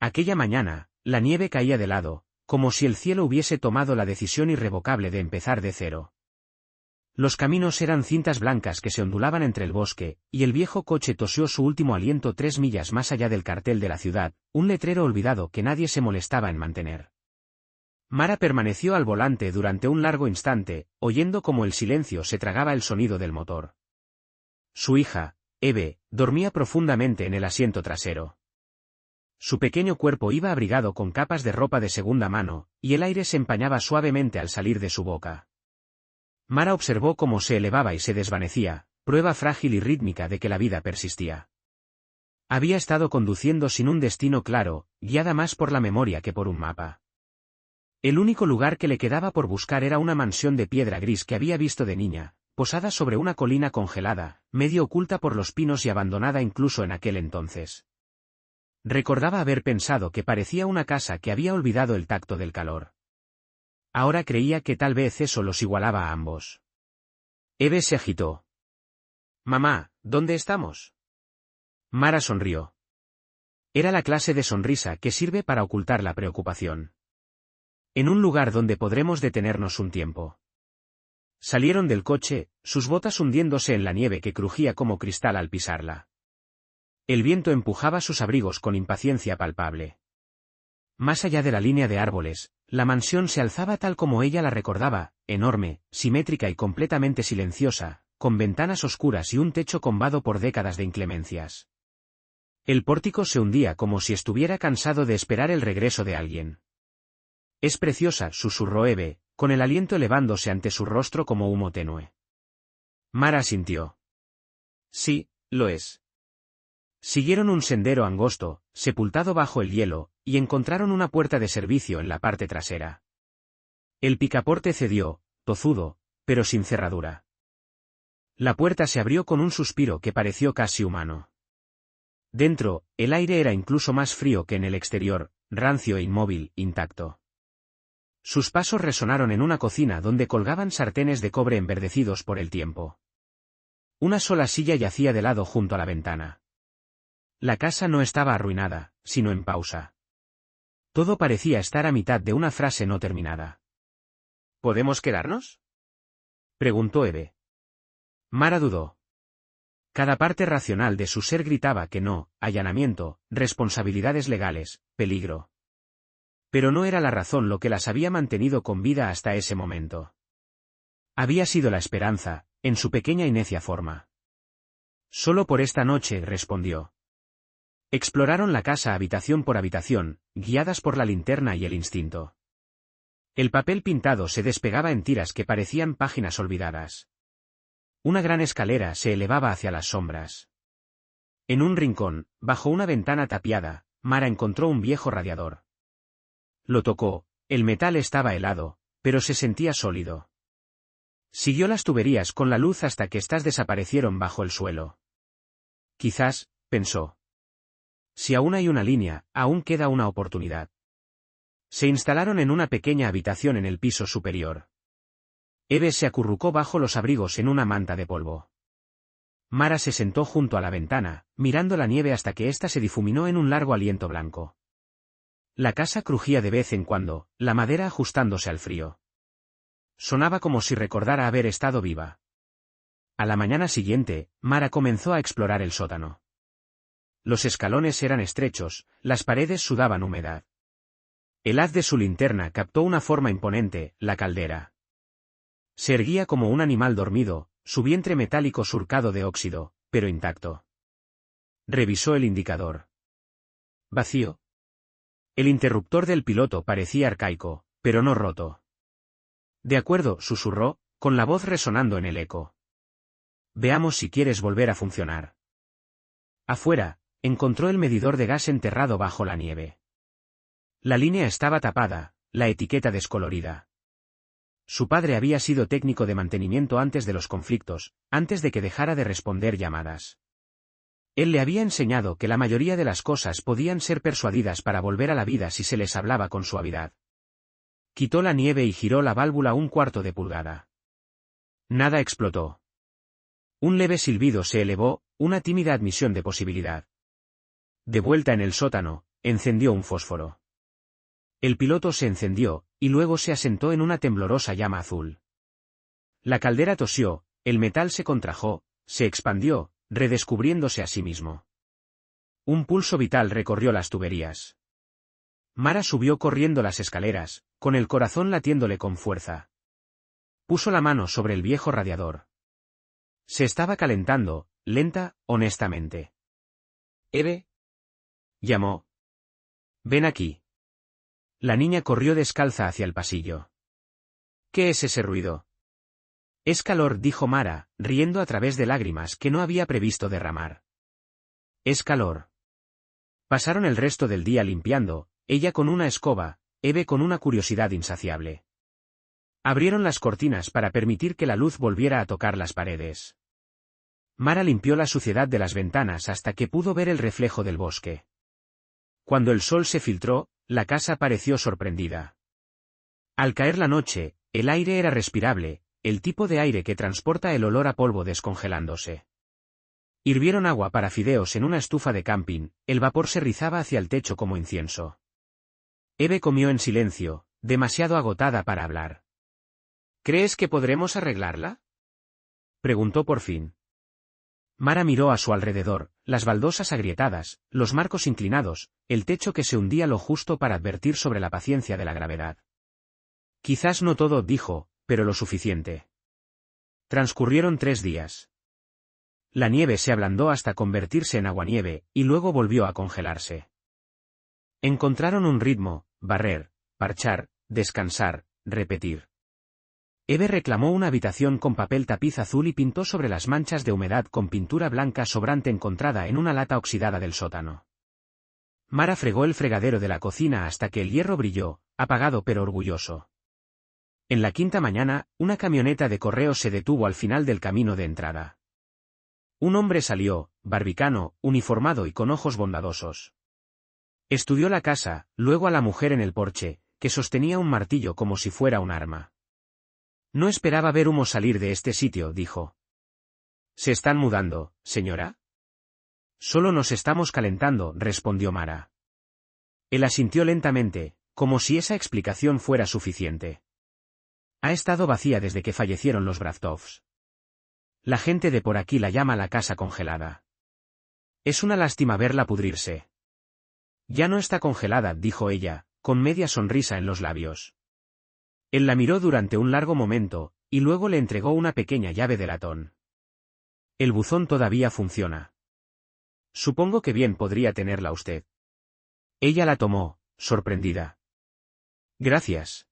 Aquella mañana, la nieve caía de lado, como si el cielo hubiese tomado la decisión irrevocable de empezar de cero. Los caminos eran cintas blancas que se ondulaban entre el bosque, y el viejo coche tosió su último aliento 3 millas más allá del cartel de la ciudad, un letrero olvidado que nadie se molestaba en mantener. Mara permaneció al volante durante un largo instante, oyendo cómo el silencio se tragaba el sonido del motor. Su hija, Eve, dormía profundamente en el asiento trasero. Su pequeño cuerpo iba abrigado con capas de ropa de segunda mano, y el aire se empañaba suavemente al salir de su boca. Mara observó cómo se elevaba y se desvanecía, prueba frágil y rítmica de que la vida persistía. Había estado conduciendo sin un destino claro, guiada más por la memoria que por un mapa. El único lugar que le quedaba por buscar era una mansión de piedra gris que había visto de niña, posada sobre una colina congelada, medio oculta por los pinos y abandonada incluso en aquel entonces. Recordaba haber pensado que parecía una casa que había olvidado el tacto del calor. Ahora creía que tal vez eso los igualaba a ambos. Eve se agitó. «Mamá, ¿dónde estamos?» Mara sonrió. Era la clase de sonrisa que sirve para ocultar la preocupación. «En un lugar donde podremos detenernos un tiempo». Salieron del coche, sus botas hundiéndose en la nieve que crujía como cristal al pisarla. El viento empujaba sus abrigos con impaciencia palpable. Más allá de la línea de árboles, la mansión se alzaba tal como ella la recordaba, enorme, simétrica y completamente silenciosa, con ventanas oscuras y un techo combado por décadas de inclemencias. El pórtico se hundía como si estuviera cansado de esperar el regreso de alguien. «Es preciosa», susurró Eve, con el aliento elevándose ante su rostro como humo tenue. Mara asintió. «Sí, lo es». Siguieron un sendero angosto, sepultado bajo el hielo, y encontraron una puerta de servicio en la parte trasera. El picaporte cedió, tozudo, pero sin cerradura. La puerta se abrió con un suspiro que pareció casi humano. Dentro, el aire era incluso más frío que en el exterior, rancio e inmóvil, intacto. Sus pasos resonaron en una cocina donde colgaban sartenes de cobre enverdecidos por el tiempo. Una sola silla yacía de lado junto a la ventana. La casa no estaba arruinada, sino en pausa. Todo parecía estar a mitad de una frase no terminada. «¿Podemos quedarnos?», preguntó Eve. Mara dudó. Cada parte racional de su ser gritaba que no: allanamiento, responsabilidades legales, peligro. Pero no era la razón lo que las había mantenido con vida hasta ese momento. Había sido la esperanza, en su pequeña y necia forma. «Solo por esta noche», respondió. Exploraron la casa habitación por habitación, guiadas por la linterna y el instinto. El papel pintado se despegaba en tiras que parecían páginas olvidadas. Una gran escalera se elevaba hacia las sombras. En un rincón, bajo una ventana tapiada, Mara encontró un viejo radiador. Lo tocó, el metal estaba helado, pero se sentía sólido. Siguió las tuberías con la luz hasta que éstas desaparecieron bajo el suelo. Quizás, pensó. Si aún hay una línea, aún queda una oportunidad. Se instalaron en una pequeña habitación en el piso superior. Eve se acurrucó bajo los abrigos en una manta de polvo. Mara se sentó junto a la ventana, mirando la nieve hasta que ésta se difuminó en un largo aliento blanco. La casa crujía de vez en cuando, la madera ajustándose al frío. Sonaba como si recordara haber estado viva. A la mañana siguiente, Mara comenzó a explorar el sótano. Los escalones eran estrechos, las paredes sudaban humedad. El haz de su linterna captó una forma imponente, la caldera. Se erguía como un animal dormido, su vientre metálico surcado de óxido, pero intacto. Revisó el indicador. Vacío. El interruptor del piloto parecía arcaico, pero no roto. «De acuerdo», susurró, con la voz resonando en el eco. «Veamos si quieres volver a funcionar». Afuera, encontró el medidor de gas enterrado bajo la nieve. La línea estaba tapada, la etiqueta descolorida. Su padre había sido técnico de mantenimiento antes de los conflictos, antes de que dejara de responder llamadas. Él le había enseñado que la mayoría de las cosas podían ser persuadidas para volver a la vida si se les hablaba con suavidad. Quitó la nieve y giró la válvula un cuarto de pulgada. Nada explotó. Un leve silbido se elevó, una tímida admisión de posibilidad. De vuelta en el sótano, encendió un fósforo. El piloto se encendió, y luego se asentó en una temblorosa llama azul. La caldera tosió, el metal se contrajo, se expandió, redescubriéndose a sí mismo. Un pulso vital recorrió las tuberías. Mara subió corriendo las escaleras, con el corazón latiéndole con fuerza. Puso la mano sobre el viejo radiador. Se estaba calentando, lenta, honestamente. «Eve», llamó. «Ven aquí». La niña corrió descalza hacia el pasillo. «¿Qué es ese ruido?» «Es calor», dijo Mara, riendo a través de lágrimas que no había previsto derramar. «Es calor». Pasaron el resto del día limpiando, ella con una escoba, Eve con una curiosidad insaciable. Abrieron las cortinas para permitir que la luz volviera a tocar las paredes. Mara limpió la suciedad de las ventanas hasta que pudo ver el reflejo del bosque. Cuando el sol se filtró, la casa pareció sorprendida. Al caer la noche, el aire era respirable, el tipo de aire que transporta el olor a polvo descongelándose. Hirvieron agua para fideos en una estufa de camping, el vapor se rizaba hacia el techo como incienso. Eve comió en silencio, demasiado agotada para hablar. «¿Crees que podremos arreglarla?», preguntó por fin. Mara miró a su alrededor, las baldosas agrietadas, los marcos inclinados, el techo que se hundía lo justo para advertir sobre la paciencia de la gravedad. «Quizás no todo», dijo, «pero lo suficiente». Transcurrieron 3 días. La nieve se ablandó hasta convertirse en aguanieve, y luego volvió a congelarse. Encontraron un ritmo: barrer, parchar, descansar, repetir. Eve reclamó una habitación con papel tapiz azul y pintó sobre las manchas de humedad con pintura blanca sobrante encontrada en una lata oxidada del sótano. Mara fregó el fregadero de la cocina hasta que el hierro brilló, apagado pero orgulloso. En la quinta mañana, una camioneta de correos se detuvo al final del camino de entrada. Un hombre salió, barbicano, uniformado y con ojos bondadosos. Estudió la casa, luego a la mujer en el porche, que sostenía un martillo como si fuera un arma. «No esperaba ver humo salir de este sitio», dijo. «¿Se están mudando, señora?» «Solo nos estamos calentando», respondió Mara. Él asintió lentamente, como si esa explicación fuera suficiente. «Ha estado vacía desde que fallecieron los Bravtovs. La gente de por aquí la llama la casa congelada. Es una lástima verla pudrirse». «Ya no está congelada», dijo ella, con media sonrisa en los labios. Él la miró durante un largo momento, y luego le entregó una pequeña llave de latón. «El buzón todavía funciona. Supongo que bien podría tenerla usted». Ella la tomó, sorprendida. «Gracias.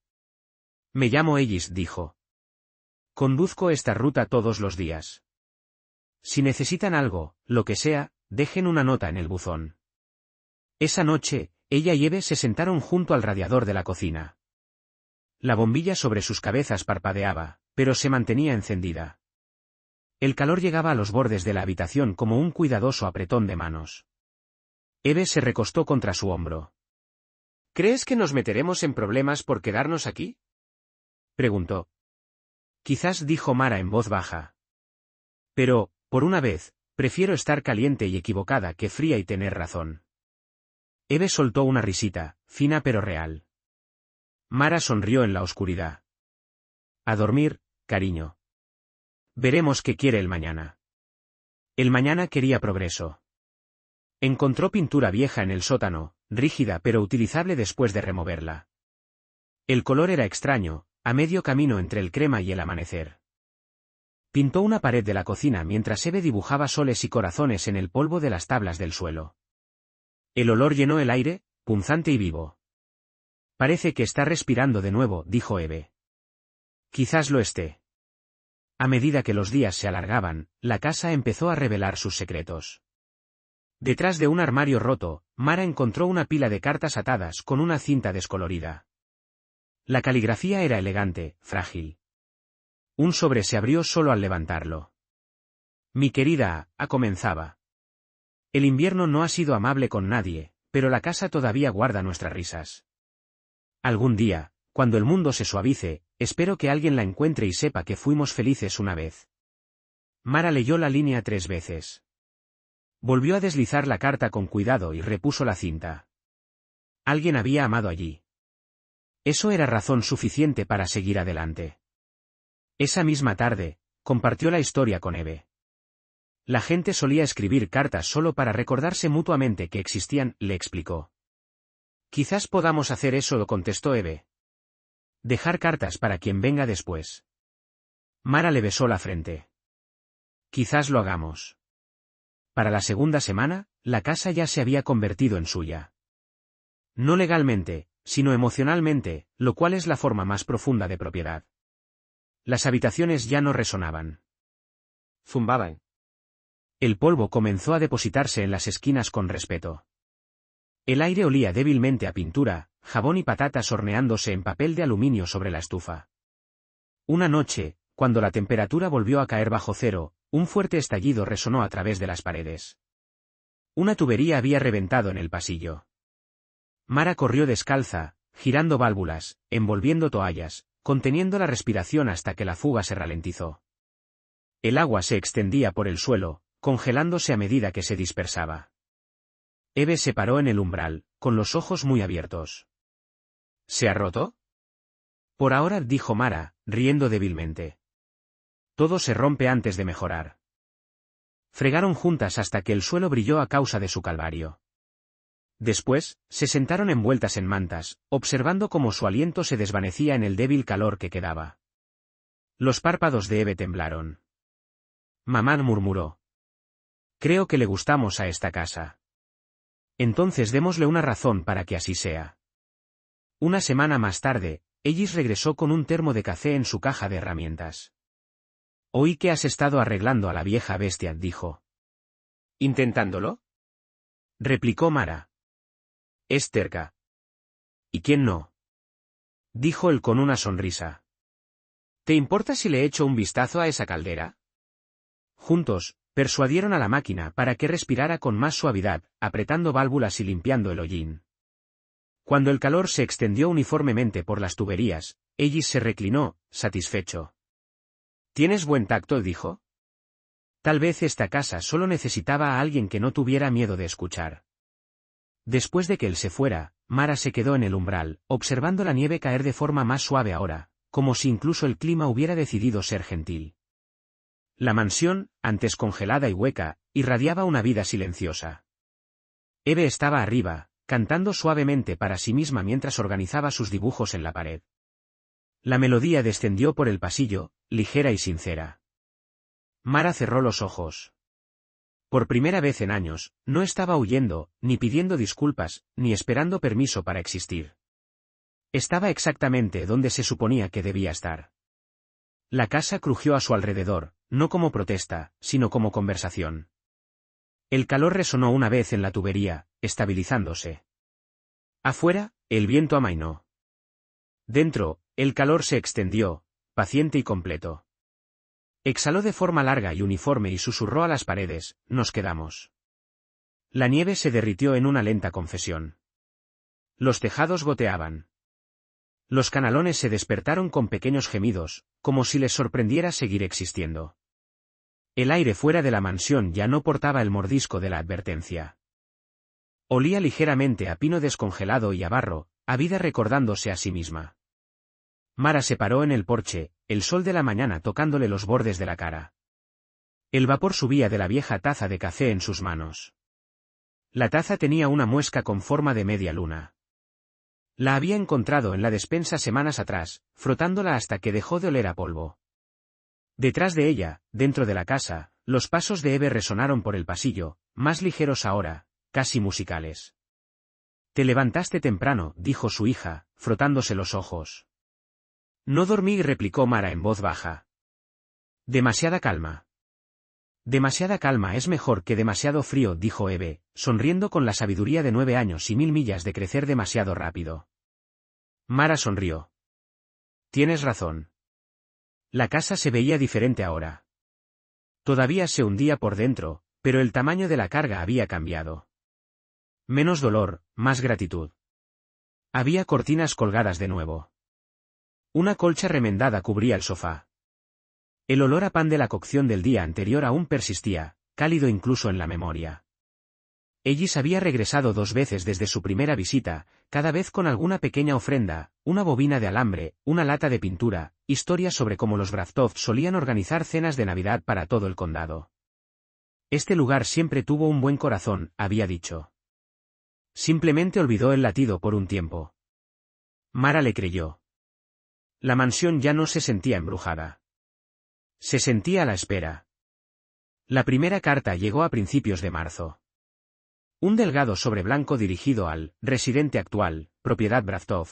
Me llamo Ellis», dijo. «Conduzco esta ruta todos los días. Si necesitan algo, lo que sea, dejen una nota en el buzón». Esa noche, ella y Eve se sentaron junto al radiador de la cocina. La bombilla sobre sus cabezas parpadeaba, pero se mantenía encendida. El calor llegaba a los bordes de la habitación como un cuidadoso apretón de manos. Eve se recostó contra su hombro. «¿Crees que nos meteremos en problemas por quedarnos aquí?», preguntó. «Quizás», dijo Mara en voz baja. «Pero, por una vez, prefiero estar caliente y equivocada que fría y tener razón». Eve soltó una risita, fina pero real. Mara sonrió en la oscuridad. «A dormir, cariño. Veremos qué quiere el mañana». El mañana quería progreso. Encontró pintura vieja en el sótano, rígida pero utilizable después de removerla. El color era extraño, a medio camino entre el crema y el amanecer. Pintó una pared de la cocina mientras Eve dibujaba soles y corazones en el polvo de las tablas del suelo. El olor llenó el aire, punzante y vivo. «Parece que está respirando de nuevo», dijo Eve. «Quizás lo esté». A medida que los días se alargaban, la casa empezó a revelar sus secretos. Detrás de un armario roto, Mara encontró una pila de cartas atadas con una cinta descolorida. La caligrafía era elegante, frágil. Un sobre se abrió solo al levantarlo. «Mi querida A», comenzaba. «El invierno no ha sido amable con nadie, pero la casa todavía guarda nuestras risas. Algún día, cuando el mundo se suavice, espero que alguien la encuentre y sepa que fuimos felices una vez». Mara leyó la línea 3 veces. Volvió a deslizar la carta con cuidado y repuso la cinta. Alguien había amado allí. Eso era razón suficiente para seguir adelante. Esa misma tarde, compartió la historia con Eve. La gente solía escribir cartas solo para recordarse mutuamente que existían, le explicó. Quizás podamos hacer eso, contestó Eve. Dejar cartas para quien venga después. Mara le besó la frente. Quizás lo hagamos. Para la segunda semana, la casa ya se había convertido en suya. No legalmente, sino emocionalmente, lo cual es la forma más profunda de propiedad. Las habitaciones ya no resonaban. Zumbaban. El polvo comenzó a depositarse en las esquinas con respeto. El aire olía débilmente a pintura, jabón y patatas horneándose en papel de aluminio sobre la estufa. Una noche, cuando la temperatura volvió a caer bajo cero, un fuerte estallido resonó a través de las paredes. Una tubería había reventado en el pasillo. Mara corrió descalza, girando válvulas, envolviendo toallas, conteniendo la respiración hasta que la fuga se ralentizó. El agua se extendía por el suelo, congelándose a medida que se dispersaba. Eve se paró en el umbral, con los ojos muy abiertos. ¿Se ha roto? Por ahora, dijo Mara, riendo débilmente. Todo se rompe antes de mejorar. Fregaron juntas hasta que el suelo brilló a causa de su calvario. Después, se sentaron envueltas en mantas, observando cómo su aliento se desvanecía en el débil calor que quedaba. Los párpados de Eve temblaron. Mamá murmuró. Creo que le gustamos a esta casa. Entonces démosle una razón para que así sea. Una semana más tarde, Ellis regresó con un termo de café en su caja de herramientas. Oí que has estado arreglando a la vieja bestia, dijo. ¿Intentándolo? Replicó Mara. Es terca. ¿Y quién no? Dijo él con una sonrisa. ¿Te importa si le echo un vistazo a esa caldera? Juntos, persuadieron a la máquina para que respirara con más suavidad, apretando válvulas y limpiando el hollín. Cuando el calor se extendió uniformemente por las tuberías, Ellis se reclinó, satisfecho. ¿Tienes buen tacto?, dijo. Tal vez esta casa solo necesitaba a alguien que no tuviera miedo de escuchar. Después de que él se fuera, Mara se quedó en el umbral, observando la nieve caer de forma más suave ahora, como si incluso el clima hubiera decidido ser gentil. La mansión, antes congelada y hueca, irradiaba una vida silenciosa. Eve estaba arriba, cantando suavemente para sí misma mientras organizaba sus dibujos en la pared. La melodía descendió por el pasillo, ligera y sincera. Mara cerró los ojos. Por primera vez en años, no estaba huyendo, ni pidiendo disculpas, ni esperando permiso para existir. Estaba exactamente donde se suponía que debía estar. La casa crujió a su alrededor, no como protesta, sino como conversación. El calor resonó una vez en la tubería, estabilizándose. Afuera, el viento amainó. Dentro, el calor se extendió, paciente y completo. Exhaló de forma larga y uniforme y susurró a las paredes, nos quedamos. La nieve se derritió en una lenta confesión. Los tejados goteaban. Los canalones se despertaron con pequeños gemidos, como si les sorprendiera seguir existiendo. El aire fuera de la mansión ya no portaba el mordisco de la advertencia. Olía ligeramente a pino descongelado y a barro, a vida recordándose a sí misma. Mara se paró en el porche, el sol de la mañana tocándole los bordes de la cara. El vapor subía de la vieja taza de café en sus manos. La taza tenía una muesca con forma de media luna. La había encontrado en la despensa semanas atrás, frotándola hasta que dejó de oler a polvo. Detrás de ella, dentro de la casa, los pasos de Eve resonaron por el pasillo, más ligeros ahora, casi musicales. Te levantaste temprano, dijo su hija, frotándose los ojos. No dormí, replicó Mara en voz baja. Demasiada calma. Demasiada calma es mejor que demasiado frío, dijo Eve, sonriendo con la sabiduría de 9 años y 1000 millas de crecer demasiado rápido. Mara sonrió. Tienes razón. La casa se veía diferente ahora. Todavía se hundía por dentro, pero el tamaño de la carga había cambiado. Menos dolor, más gratitud. Había cortinas colgadas de nuevo. Una colcha remendada cubría el sofá. El olor a pan de la cocción del día anterior aún persistía, cálido incluso en la memoria. Ellis había regresado 2 veces desde su primera visita, cada vez con alguna pequeña ofrenda, una bobina de alambre, una lata de pintura, historias sobre cómo los Bravtov solían organizar cenas de Navidad para todo el condado. Este lugar siempre tuvo un buen corazón, había dicho. Simplemente olvidó el latido por un tiempo. Mara le creyó. La mansión ya no se sentía embrujada. Se sentía a la espera. La primera carta llegó a principios de marzo. Un delgado sobre blanco dirigido al residente actual, propiedad Bravtov.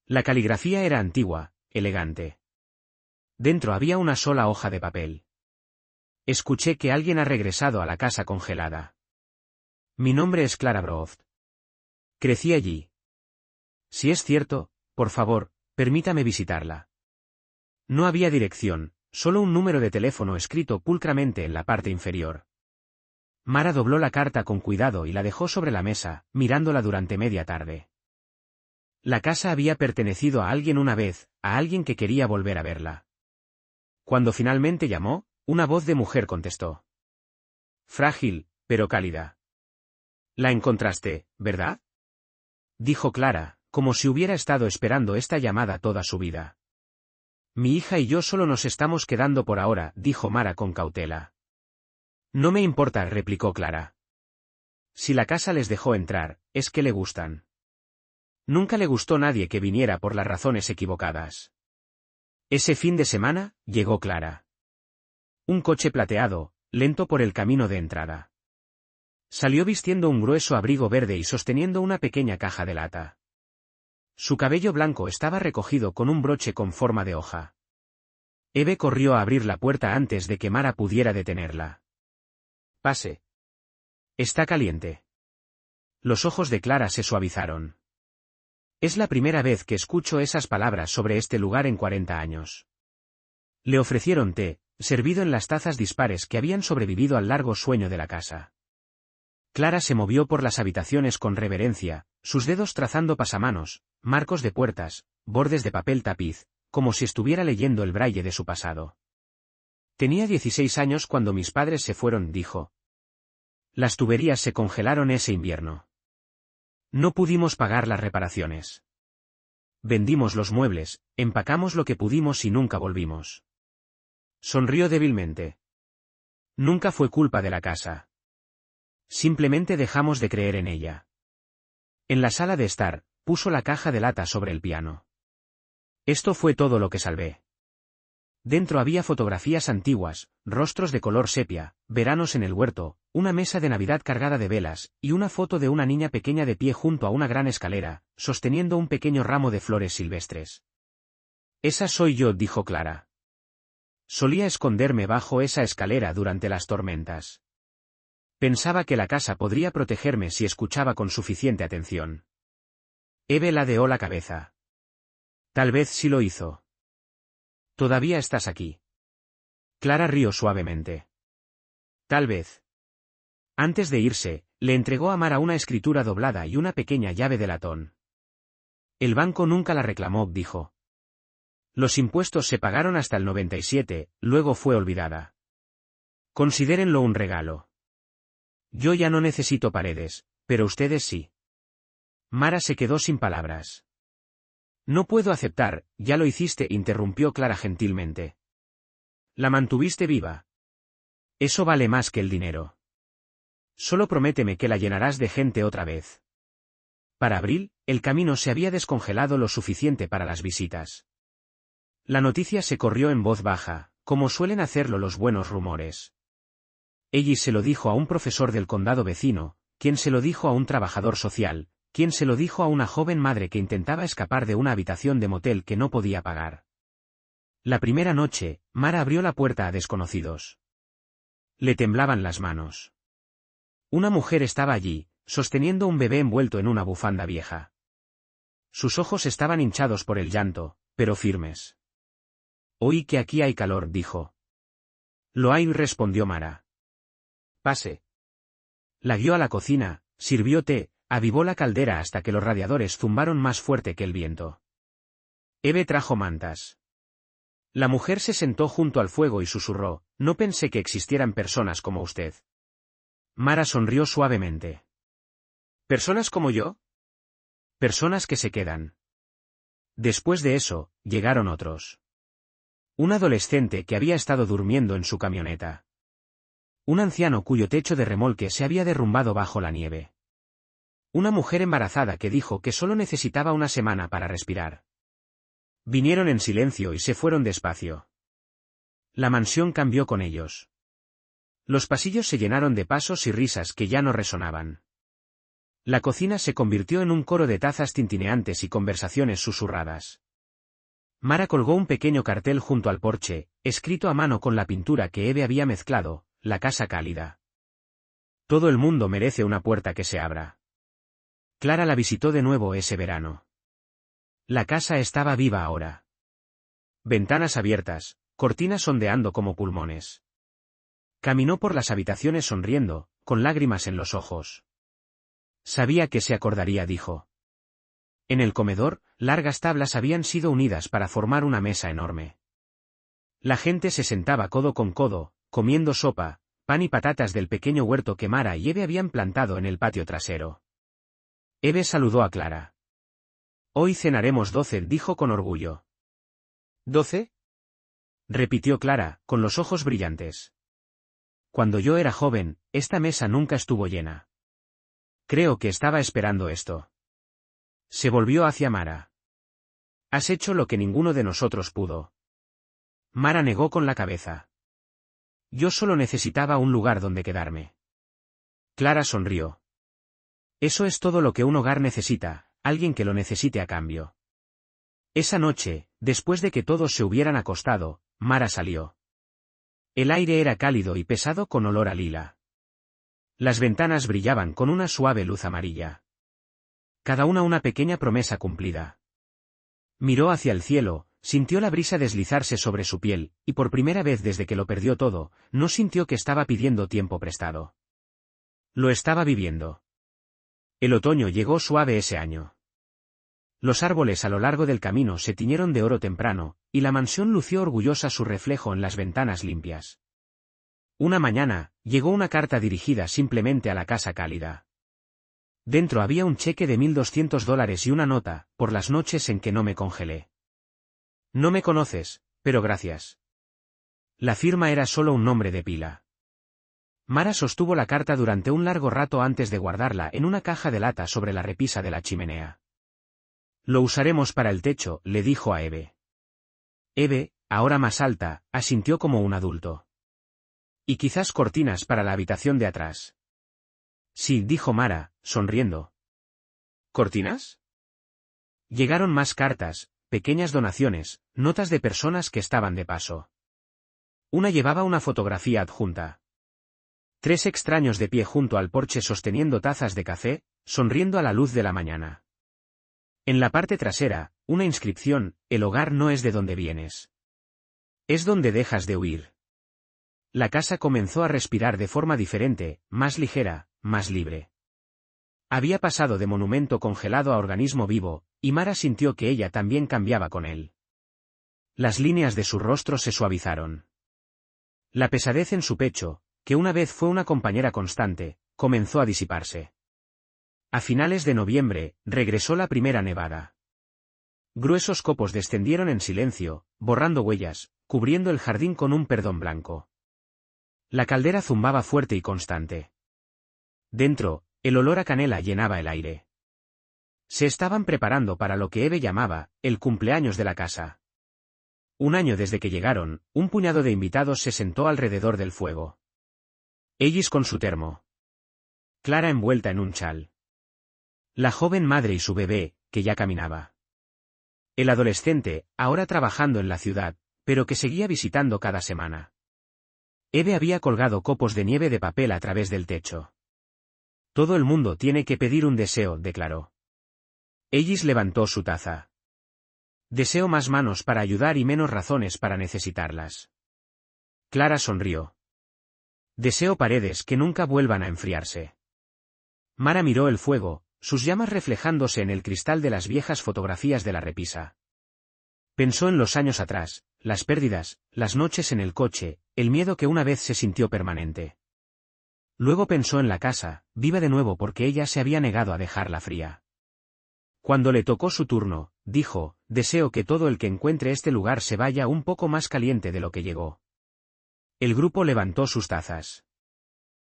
La caligrafía era antigua, elegante. Dentro había una sola hoja de papel. Escuché que alguien ha regresado a la casa congelada. Mi nombre es Clara Broft. Crecí allí. Si es cierto, por favor, permítame visitarla. No había dirección, solo un número de teléfono escrito pulcramente en la parte inferior. Mara dobló la carta con cuidado y la dejó sobre la mesa, mirándola durante media tarde. La casa había pertenecido a alguien una vez, a alguien que quería volver a verla. Cuando finalmente llamó, una voz de mujer contestó. Frágil, pero cálida. La encontraste, ¿verdad? Dijo Clara, como si hubiera estado esperando esta llamada toda su vida. Mi hija y yo solo nos estamos quedando por ahora, dijo Mara con cautela. No me importa, replicó Clara. Si la casa les dejó entrar, es que le gustan. Nunca le gustó nadie que viniera por las razones equivocadas. Ese fin de semana, llegó Clara. Un coche plateado, lento por el camino de entrada. Salió vistiendo un grueso abrigo verde y sosteniendo una pequeña caja de lata. Su cabello blanco estaba recogido con un broche con forma de hoja. Eve corrió a abrir la puerta antes de que Mara pudiera detenerla. Pase. Está caliente. Los ojos de Clara se suavizaron. Es la primera vez que escucho esas palabras sobre este lugar en 40 años. Le ofrecieron té, servido en las tazas dispares que habían sobrevivido al largo sueño de la casa. Clara se movió por las habitaciones con reverencia, sus dedos trazando pasamanos, marcos de puertas, bordes de papel tapiz, como si estuviera leyendo el braille de su pasado. Tenía 16 años cuando mis padres se fueron, dijo. Las tuberías se congelaron ese invierno. No pudimos pagar las reparaciones. Vendimos los muebles, empacamos lo que pudimos y nunca volvimos. Sonrió débilmente. Nunca fue culpa de la casa. Simplemente dejamos de creer en ella. En la sala de estar, puso la caja de lata sobre el piano. Esto fue todo lo que salvé. Dentro había fotografías antiguas, rostros de color sepia, veranos en el huerto, una mesa de Navidad cargada de velas, y una foto de una niña pequeña de pie junto a una gran escalera, sosteniendo un pequeño ramo de flores silvestres. Esa soy yo, dijo Clara. Solía esconderme bajo esa escalera durante las tormentas. Pensaba que la casa podría protegerme si escuchaba con suficiente atención. Eve ladeó la cabeza. Tal vez sí lo hizo. Todavía estás aquí. Clara rió suavemente. Tal vez. Antes de irse, le entregó a Mara una escritura doblada y una pequeña llave de latón. El banco nunca la reclamó, dijo. Los impuestos se pagaron hasta el 97, luego fue olvidada. Considérenlo un regalo. Yo ya no necesito paredes, pero ustedes sí. Mara se quedó sin palabras. No puedo aceptar, ya lo hiciste, interrumpió Clara gentilmente. La mantuviste viva. Eso vale más que el dinero. Solo prométeme que la llenarás de gente otra vez. Para abril, el camino se había descongelado lo suficiente para las visitas. La noticia se corrió en voz baja, como suelen hacerlo los buenos rumores. Ellis se lo dijo a un profesor del condado vecino, quien se lo dijo a un trabajador social, quien se lo dijo a una joven madre que intentaba escapar de una habitación de motel que no podía pagar. La primera noche, Mara abrió la puerta a desconocidos. Le temblaban las manos. Una mujer estaba allí, sosteniendo un bebé envuelto en una bufanda vieja. Sus ojos estaban hinchados por el llanto, pero firmes. Oí que aquí hay calor, dijo. Lo hay, respondió Mara. Pase. La guió a la cocina, sirvió té, avivó la caldera hasta que los radiadores zumbaron más fuerte que el viento. Eve trajo mantas. La mujer se sentó junto al fuego y susurró, no pensé que existieran personas como usted. Mara sonrió suavemente. ¿Personas como yo? Personas que se quedan. Después de eso, llegaron otros. Un adolescente que había estado durmiendo en su camioneta. Un anciano cuyo techo de remolque se había derrumbado bajo la nieve. Una mujer embarazada que dijo que solo necesitaba una semana para respirar. Vinieron en silencio y se fueron despacio. La mansión cambió con ellos. Los pasillos se llenaron de pasos y risas que ya no resonaban. La cocina se convirtió en un coro de tazas tintineantes y conversaciones susurradas. Mara colgó un pequeño cartel junto al porche, escrito a mano con la pintura que Eve había mezclado, la casa cálida. Todo el mundo merece una puerta que se abra. Clara la visitó de nuevo ese verano. La casa estaba viva ahora. Ventanas abiertas, cortinas ondeando como pulmones. Caminó por las habitaciones sonriendo, con lágrimas en los ojos. Sabía que se acordaría, dijo. En el comedor, largas tablas habían sido unidas para formar una mesa enorme. La gente se sentaba codo con codo, comiendo sopa, pan y patatas del pequeño huerto que Mara y Eve habían plantado en el patio trasero. Eve saludó a Clara. Hoy cenaremos 12, dijo con orgullo. ¿12? Repitió Clara, con los ojos brillantes. Cuando yo era joven, esta mesa nunca estuvo llena. Creo que estaba esperando esto. Se volvió hacia Mara. Has hecho lo que ninguno de nosotros pudo. Mara negó con la cabeza. Yo solo necesitaba un lugar donde quedarme. Clara sonrió. Eso es todo lo que un hogar necesita, alguien que lo necesite a cambio. Esa noche, después de que todos se hubieran acostado, Mara salió. El aire era cálido y pesado con olor a lila. Las ventanas brillaban con una suave luz amarilla. Cada una pequeña promesa cumplida. Miró hacia el cielo, sintió la brisa deslizarse sobre su piel, y por primera vez desde que lo perdió todo, no sintió que estaba pidiendo tiempo prestado. Lo estaba viviendo. El otoño llegó suave ese año. Los árboles a lo largo del camino se tiñeron de oro temprano, y la mansión lució orgullosa su reflejo en las ventanas limpias. Una mañana, llegó una carta dirigida simplemente a la casa cálida. Dentro había un cheque de $1,200 y una nota, por las noches en que no me congelé. No me conoces, pero gracias. La firma era solo un nombre de pila. Mara sostuvo la carta durante un largo rato antes de guardarla en una caja de lata sobre la repisa de la chimenea. Lo usaremos para el techo, le dijo a Eve. Eve, ahora más alta, asintió como un adulto. Y quizás cortinas para la habitación de atrás. Sí, dijo Mara, sonriendo. ¿Cortinas? Llegaron más cartas, pequeñas donaciones, notas de personas que estaban de paso. Una llevaba una fotografía adjunta. 3 extraños de pie junto al porche sosteniendo tazas de café, sonriendo a la luz de la mañana. En la parte trasera, una inscripción: el hogar no es de donde vienes. Es donde dejas de huir. La casa comenzó a respirar de forma diferente, más ligera, más libre. Había pasado de monumento congelado a organismo vivo, y Mara sintió que ella también cambiaba con él. Las líneas de su rostro se suavizaron. La pesadez en su pecho, que una vez fue una compañera constante, comenzó a disiparse. A finales de noviembre, regresó la primera nevada. Gruesos copos descendieron en silencio, borrando huellas, cubriendo el jardín con un perdón blanco. La caldera zumbaba fuerte y constante. Dentro, el olor a canela llenaba el aire. Se estaban preparando para lo que Eve llamaba, el cumpleaños de la casa. Un año desde que llegaron, un puñado de invitados se sentó alrededor del fuego. Ellis con su termo. Clara envuelta en un chal. La joven madre y su bebé, que ya caminaba. El adolescente, ahora trabajando en la ciudad, pero que seguía visitando cada semana. Eve había colgado copos de nieve de papel a través del techo. Todo el mundo tiene que pedir un deseo, declaró. Ellis levantó su taza. Deseo más manos para ayudar y menos razones para necesitarlas. Clara sonrió. Deseo paredes que nunca vuelvan a enfriarse. Mara miró el fuego, sus llamas reflejándose en el cristal de las viejas fotografías de la repisa. Pensó en los años atrás, las pérdidas, las noches en el coche, el miedo que una vez se sintió permanente. Luego pensó en la casa, viva de nuevo porque ella se había negado a dejarla fría. Cuando le tocó su turno, dijo, «Deseo que todo el que encuentre este lugar se vaya un poco más caliente de lo que llegó». El grupo levantó sus tazas.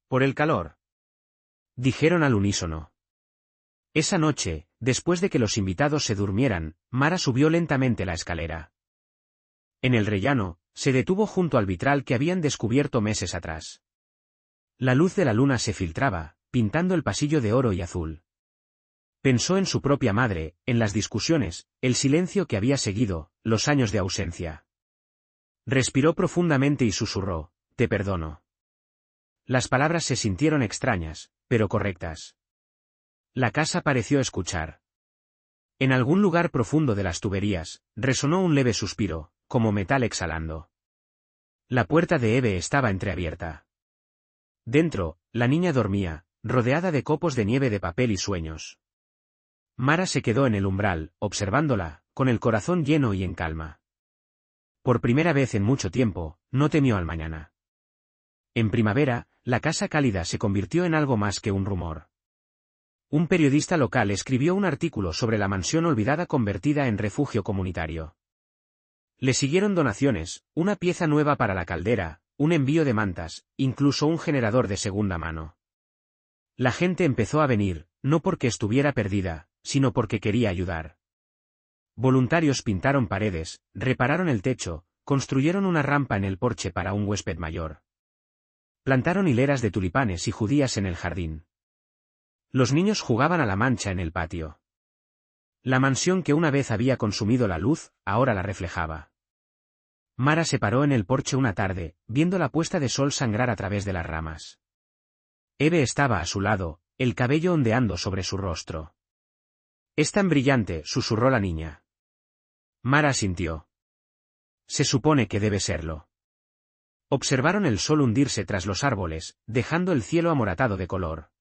«Por el calor», dijeron al unísono. Esa noche, después de que los invitados se durmieran, Mara subió lentamente la escalera. En el rellano, se detuvo junto al vitral que habían descubierto meses atrás. La luz de la luna se filtraba, pintando el pasillo de oro y azul. Pensó en su propia madre, en las discusiones, el silencio que había seguido, los años de ausencia. Respiró profundamente y susurró, «Te perdono». Las palabras se sintieron extrañas, pero correctas. La casa pareció escuchar. En algún lugar profundo de las tuberías, resonó un leve suspiro, como metal exhalando. La puerta de Eve estaba entreabierta. Dentro, la niña dormía, rodeada de copos de nieve de papel y sueños. Mara se quedó en el umbral, observándola, con el corazón lleno y en calma. Por primera vez en mucho tiempo, no temió al mañana. En primavera, la casa cálida se convirtió en algo más que un rumor. Un periodista local escribió un artículo sobre la mansión olvidada convertida en refugio comunitario. Le siguieron donaciones, una pieza nueva para la caldera, un envío de mantas, incluso un generador de segunda mano. La gente empezó a venir, no porque estuviera perdida, sino porque quería ayudar. Voluntarios pintaron paredes, repararon el techo, construyeron una rampa en el porche para un huésped mayor. Plantaron hileras de tulipanes y judías en el jardín. Los niños jugaban a la mancha en el patio. La mansión que una vez había consumido la luz, ahora la reflejaba. Mara se paró en el porche una tarde, viendo la puesta de sol sangrar a través de las ramas. Eve estaba a su lado, el cabello ondeando sobre su rostro. «Es tan brillante», susurró la niña. Mara asintió. «Se supone que debe serlo». Observaron el sol hundirse tras los árboles, dejando el cielo amoratado de color.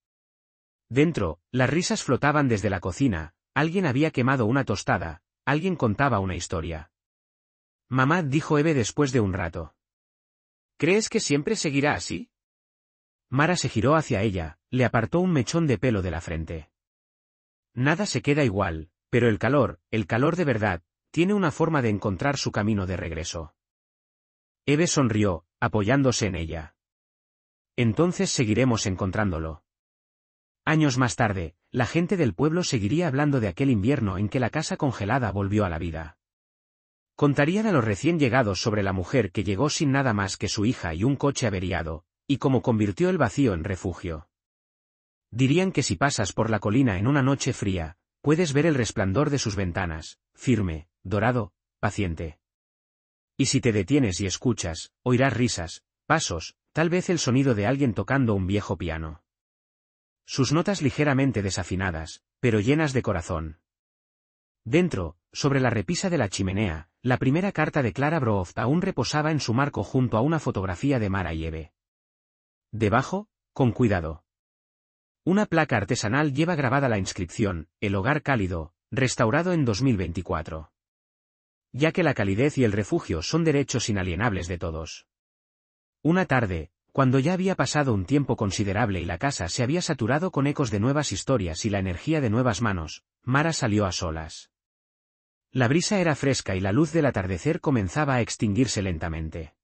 Dentro, las risas flotaban desde la cocina, alguien había quemado una tostada, alguien contaba una historia. «Mamá», dijo Eve después de un rato. «¿Crees que siempre seguirá así?» Mara se giró hacia ella, le apartó un mechón de pelo de la frente. «Nada se queda igual, pero el calor de verdad, tiene una forma de encontrar su camino de regreso». Eve sonrió, apoyándose en ella. «Entonces seguiremos encontrándolo». Años más tarde, la gente del pueblo seguiría hablando de aquel invierno en que la casa congelada volvió a la vida. Contarían a los recién llegados sobre la mujer que llegó sin nada más que su hija y un coche averiado, y cómo convirtió el vacío en refugio. Dirían que si pasas por la colina en una noche fría, puedes ver el resplandor de sus ventanas, firme, dorado, paciente. Y si te detienes y escuchas, oirás risas, pasos, tal vez el sonido de alguien tocando un viejo piano. Sus notas ligeramente desafinadas, pero llenas de corazón. Dentro, sobre la repisa de la chimenea, la primera carta de Clara Broft aún reposaba en su marco junto a una fotografía de Mara y Eve. Debajo, con cuidado. Una placa artesanal lleva grabada la inscripción, «El hogar cálido, restaurado en 2024». Ya que la calidez y el refugio son derechos inalienables de todos. Una tarde, cuando ya había pasado un tiempo considerable y la casa se había saturado con ecos de nuevas historias y la energía de nuevas manos, Mara salió a solas. La brisa era fresca y la luz del atardecer comenzaba a extinguirse lentamente.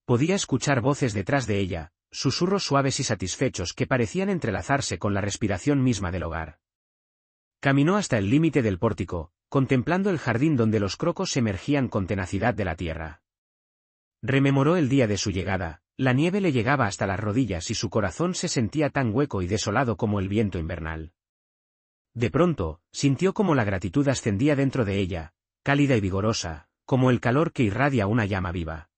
Podía escuchar voces detrás de ella, susurros suaves y satisfechos que parecían entrelazarse con la respiración misma del hogar. Caminó hasta el límite del pórtico, contemplando el jardín donde los crocos emergían con tenacidad de la tierra. Rememoró el día de su llegada, la nieve le llegaba hasta las rodillas y su corazón se sentía tan hueco y desolado como el viento invernal. De pronto, sintió como la gratitud ascendía dentro de ella, cálida y vigorosa, como el calor que irradia una llama viva.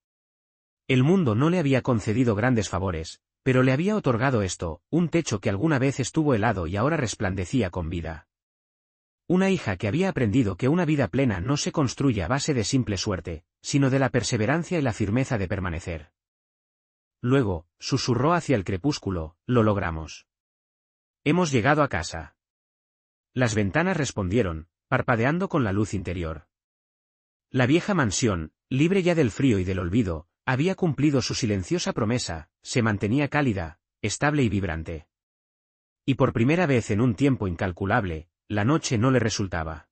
El mundo no le había concedido grandes favores, pero le había otorgado esto, un techo que alguna vez estuvo helado y ahora resplandecía con vida. Una hija que había aprendido que una vida plena no se construye a base de simple suerte, sino de la perseverancia y la firmeza de permanecer. Luego, susurró hacia el crepúsculo, «Lo logramos. Hemos llegado a casa». Las ventanas respondieron, parpadeando con la luz interior. La vieja mansión, libre ya del frío y del olvido, había cumplido su silenciosa promesa, se mantenía cálida, estable y vibrante. Y por primera vez en un tiempo incalculable, la noche no le resultaba.